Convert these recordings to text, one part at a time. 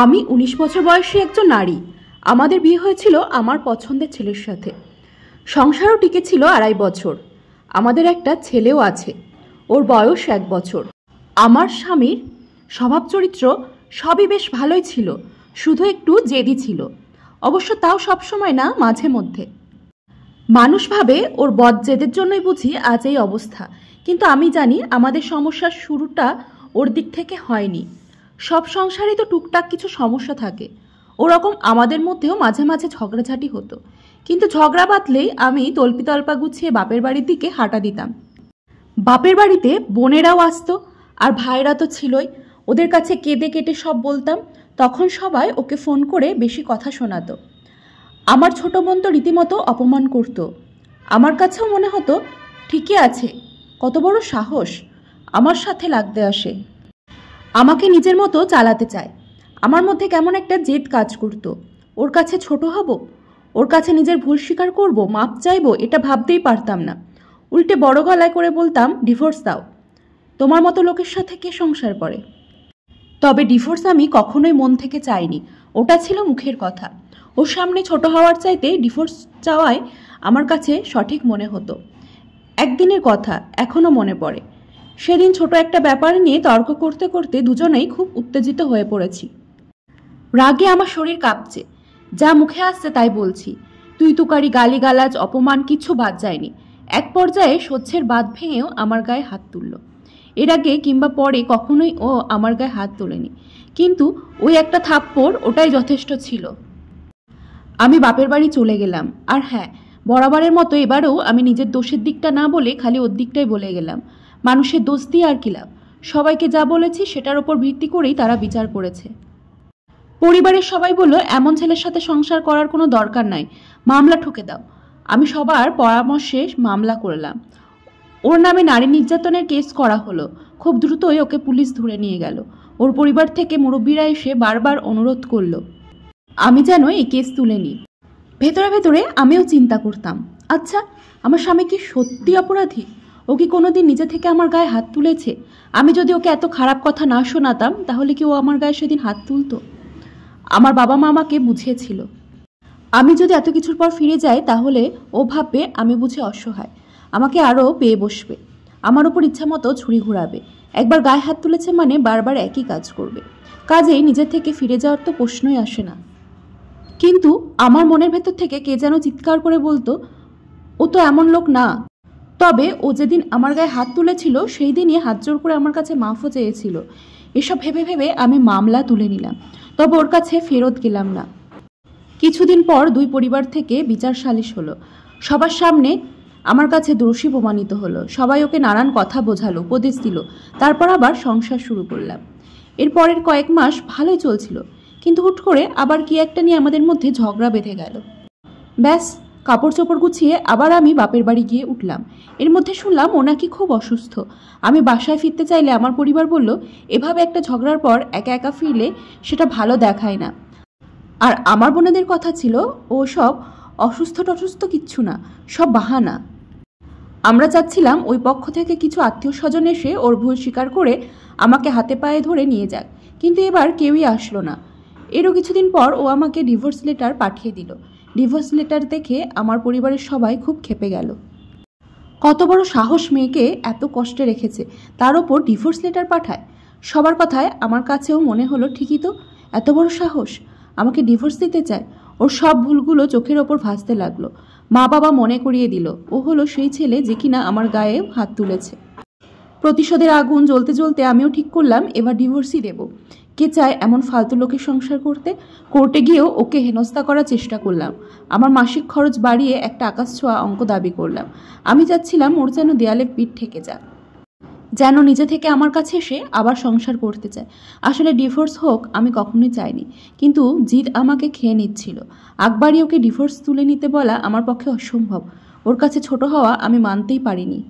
আমি ১৯ বছর বয়সী একজন নারী। আমাদের বিয়ে হয়েছিল আমার পছন্দের ছেলের সাথে। সংসারও টিকেছিল ২.৫ বছর। আমাদের একটা ছেলেও আছে, ওর বয়স ১ বছর। আমার স্বামীর স্বভাব চরিত্র সবই বেশ ভালোই ছিল, শুধু একটু জেদি ছিল। অবশ্য তাও সবসময় না, মাঝে মধ্যে। মানুষ ভাবে ওর বদ জেদের জন্যই বুঝি আজ এই অবস্থা, কিন্তু আমি জানি আমাদের সমস্যার শুরুটা ওর দিক থেকে হয়নি। সব সংসারে তো টুকটাক কিছু সমস্যা থাকে, ওরকম আমাদের মধ্যেও মাঝে মাঝে ঝগড়াঝাটি হতো, কিন্তু ঝগড়া বাঁধলেই আমি তল্পিতল্পা গুছিয়ে বাপের বাড়ির দিকে হাঁটা দিতাম। বাপের বাড়িতে বোনেরাও আসতো, আর ভাইরা তো ছিলই। ওদের কাছে কেঁদে কেটে সব বলতাম, তখন সবাই ওকে ফোন করে বেশি কথা শোনাতো। আমার ছোট বোন তো রীতিমতো অপমান করত। আমার কাছেও মনে হতো ঠিকই আছে, কত বড় সাহস আমার সাথে লাগতে আসে, আমাকে নিজের মতো চালাতে চায়। আমার মধ্যে কেমন একটা জেদ কাজ করতো। ওর কাছে ছোট হব, ওর কাছে নিজের ভুল স্বীকার করব, মাপ চাইবো, এটা ভাবতেই পারতাম না। উল্টে বড় গলায় করে বলতাম, ডিভোর্স দাও, তোমার মতো লোকের সাথে কে সংসার করে। তবে ডিভোর্স আমি কখনোই মন থেকে চাইনি, ওটা ছিল মুখের কথা। ওর সামনে ছোট হওয়ার চাইতে ডিভোর্স চাওয়াই আমার কাছে সঠিক মনে হতো। একদিনের কথা এখনও মনে পড়ে। সেদিন ছোট একটা ব্যাপার নিয়ে তর্ক করতে করতে দুজনেই খুব উত্তেজিত হয়ে পড়েছি। রাগে আমার শরীর কাঁপছে, যা মুখে আসছে তাই বলছি। তুই তুকারি, গালিগালাজ, অপমান কিছু বাদ যায়নি। এক পর্যায়ে সহ্যের বাঁধ ভেঙেও আমার গায়ে হাত তুলল। এর আগে কিংবা পরে কখনোই ও আমার গায়ে হাত তোলেনি, কিন্তু ওই একটা থাপ্পড়, ওটাই যথেষ্ট ছিল। আমি বাপের বাড়ি চলে গেলাম। আর হ্যাঁ, বরাবরের মতো এবারেও আমি নিজের দোষের দিকটা না বলে খালি ওর দিকটাই বলে গেলাম। মানুষের দোষ দিয়ে আর কি লাভ? সবাইকে যা বলেছি সেটার ওপর ভিত্তি করেই তারা বিচার করেছে। পরিবারের সবাই বলল, এমন ছেলের সাথে সংসার করার কোনো দরকার নাই, মামলা ঠুকে দাও। আমি সবার পরামর্শে মামলা করলাম। ওর নামে নারী নির্যাতনের কেস করা হলো। খুব দ্রুতই ওকে পুলিশ ধরে নিয়ে গেল। ওর পরিবার থেকে মুরব্বীরা এসে বারবার অনুরোধ করলো আমি যেন এই কেস তুলে নিই। ভেতরে ভেতরে আমিও চিন্তা করতাম, আচ্ছা, আমার স্বামী কি সত্যি অপরাধী? ও কি কোনোদিন নিজে থেকে আমার গায়ে হাত তুলেছে? আমি যদি ওকে এত খারাপ কথা না শোনাতাম, তাহলে কি ও আমার গায়ে সেদিন হাত তুলতো? আমার বাবা মা আমাকে বুঝিয়েছিল, আমি যদি এত কিছুর পর ফিরে যাই তাহলে ও ভাববে আমি বুঝি অসহায়, আমাকে আরও পেয়ে বসবে, আমার ওপর ইচ্ছা মতো ছুরি ঘুরাবে। একবার গায়ে হাত তুলেছে মানে বারবার একই কাজ করবে। কাজেই নিজের থেকে ফিরে যাওয়ার তো প্রশ্নই আসে না। কিন্তু আমার মনের ভেতর থেকে কে যেন চিৎকার করে বলতো, ও তো এমন লোক না। তবে ও যেদিন আমার গায়ে হাত তুলেছিল সেই দিনই হাত জোর করে আমার কাছে মাফও চেয়েছিল। এসব ভেবে ভেবে আমি মামলা তুলে নিলাম, তবে ওর কাছে ফেরত গেলাম না। কিছুদিন পর দুই পরিবার থেকে বিচার সালিশ হলো। সবার সামনে আমার কাছে দোষী প্রমাণিত হলো। সবাই ওকে নানান কথা বোঝালো, উপদেশ দিল। তারপর আবার সংসার শুরু করলাম। এরপরের কয়েক মাস ভালোই চলছিল, কিন্তু হুট করে আবার কি একটা নিয়ে আমাদের মধ্যে ঝগড়া বেঁধে গেল। ব্যাস, কাপড় চোপড় গুছিয়ে আবার আমি বাপের বাড়ি গিয়ে উঠলাম। এর মধ্যে শুনলাম ও নাকি খুব অসুস্থ। আমি বাসায় ফিরতে চাইলে আমার পরিবার বলল, এভাবে একটা ঝগড়ার পর একা একা ফিরলে সেটা ভালো দেখায় না। আর আমার বোনেদের কথা ছিল, ও সব অসুস্থ টসুস্থ কিচ্ছু না, সব বাহানা। আমরা চাচ্ছিলাম ওই পক্ষ থেকে কিছু আত্মীয় স্বজন এসে ওর ভুল স্বীকার করে আমাকে হাতে পায়ে ধরে নিয়ে যাক, কিন্তু এবার কেউই আসলো না। এরও কিছুদিন পর ও আমাকে ডিভোর্স লেটার পাঠিয়ে দিল। ডিভোর্স লেটার দেখে আমার পরিবারের সবাই খুব ক্ষেপে গেল। কত বড় সাহস, মেয়েকে এত কষ্টে রেখেছে, তার ওপর ডিভোর্স লেটার পাঠায়। সবার কথায় আমার কাছেও মনে হলো, ঠিকই তো, এত বড় সাহস, আমাকে ডিভোর্স দিতে চায়। ওর সব ভুলগুলো চোখের ওপর ভাসতে লাগলো। মা বাবা মনে করিয়ে দিল, ও হলো সেই ছেলে যে কিনা আমার গায়ে হাত তুলেছে। প্রতিশোধের আগুন জ্বলতে জ্বলতে আমিও ঠিক করলাম এবার ডিভোর্সই দেব। কে চায় এমন ফালতু লোকের সংসার করতে? কোর্টে গিয়েও ওকে হেনস্থা করার চেষ্টা করলাম। আমার মাসিক খরচ বাড়িয়ে একটা আকাশ ছোঁয়া অঙ্ক দাবি করলাম। আমি চাচ্ছিলাম ওর যেন দেয়ালে পিঠ ঠেকে যাক, যেন নিজে থেকে আমার কাছে এসে আবার সংসার করতে চায়। আসলে ডিভোর্স হোক আমি কখনোই চাইনি, কিন্তু জিদ আমাকে খেয়ে নিচ্ছিল। আকবারই ওকে ডিভোর্স তুলে নিতে বলা আমার পক্ষে অসম্ভব। ওর কাছে ছোট হওয়া আমি মানতেই পারিনি।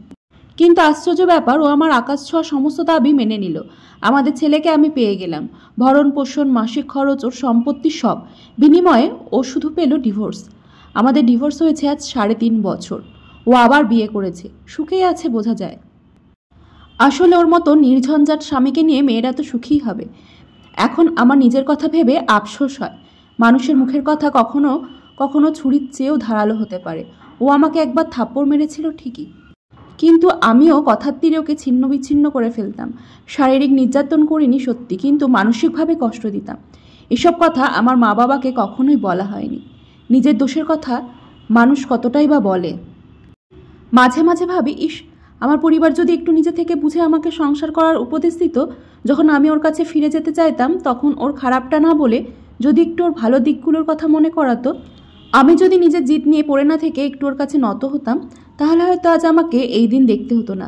কিন্তু আশ্চর্য ব্যাপার, ও আমার আকাশ ছোঁয়া সমস্ত দাবি মেনে নিল। আমাদের ছেলেকে আমি পেয়ে গেলাম, ভরণ পোষণ, মাসিক খরচ, ওর সম্পত্তি সব। বিনিময়ে ও শুধু পেল ডিভোর্স। আমাদের ডিভোর্স হয়েছে আজ 3.5 বছর। ও আবার বিয়ে করেছে, সুখেই আছে বোঝা যায়। আসলে ওর মতো নির্ঝঞ্ঝাট স্বামীকে নিয়ে মেয়েরা তো সুখীই হবে। এখন আমার নিজের কথা ভেবে আফসোস হয়। মানুষের মুখের কথা কখনো কখনো ছুরির চেয়েও ধারালো হতে পারে। ও আমাকে একবার থাপ্পড় মেরেছিল ঠিকই, কিন্তু আমিও কথার তীরে ওকে ছিন্ন বিচ্ছিন্ন করে ফেলতাম। শারীরিক নির্যাতন করিনি সত্যি, কিন্তু মানসিকভাবে কষ্ট দিতাম। এসব কথা আমার মা বাবাকে কখনোই বলা হয়নি। নিজের দোষের কথা মানুষ কতটাই বা বলে। মাঝে মাঝে ভাবি, ইস, আমার পরিবার যদি একটু নিজে থেকে বুঝে আমাকে সংসার করার উপদেশ দিত। যখন আমি ওর কাছে ফিরে যেতে চাইতাম তখন ওর খারাপটা না বলে যদি একটু ওর ভালো দিকগুলোর কথা মনে করাতো, আমি যদি নিজের জিদ নিয়ে পড়ে না থেকে একটু ওর কাছে নত হতাম, তাহলে হয়তো আজ আমাকে এই দিন দেখতে হতো না।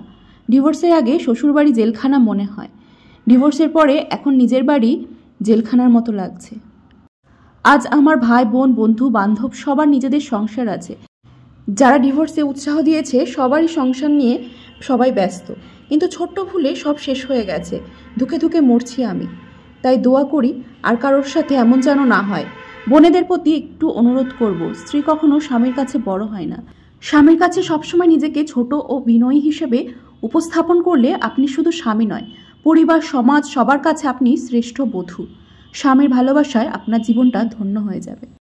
ডিভোর্সের আগে শ্বশুরবাড়ি জেলখানা মনে হয়, ডিভোর্সের পরে এখন নিজের বাড়ি জেলখানার মতো লাগছে। আজ আমার ভাই বোন বন্ধু বান্ধব সবার নিজেদের সংসার আছে। যারা ডিভোর্সে উৎসাহ দিয়েছে সবারই সংসার নিয়ে সবাই ব্যস্ত, কিন্তু ছোট্ট ভুলে সব শেষ হয়ে গেছে। ধুকে ধুকে মরছি আমি। তাই দোয়া করি আর কারোর সাথে এমন যেন না হয়। বোনেদের প্রতি একটু অনুরোধ করব, স্ত্রী কখনো স্বামীর কাছে বড় হয় না। স্বামীর কাছে সবসময় নিজেকে ছোট ও বিনয়ী হিসেবে উপস্থাপন করলে আপনি শুধু স্বামী নয়, পরিবার সমাজ সবার কাছে আপনি শ্রেষ্ঠ বধূ। স্বামীর ভালোবাসায় আপনার জীবনটা ধন্য হয়ে যাবে।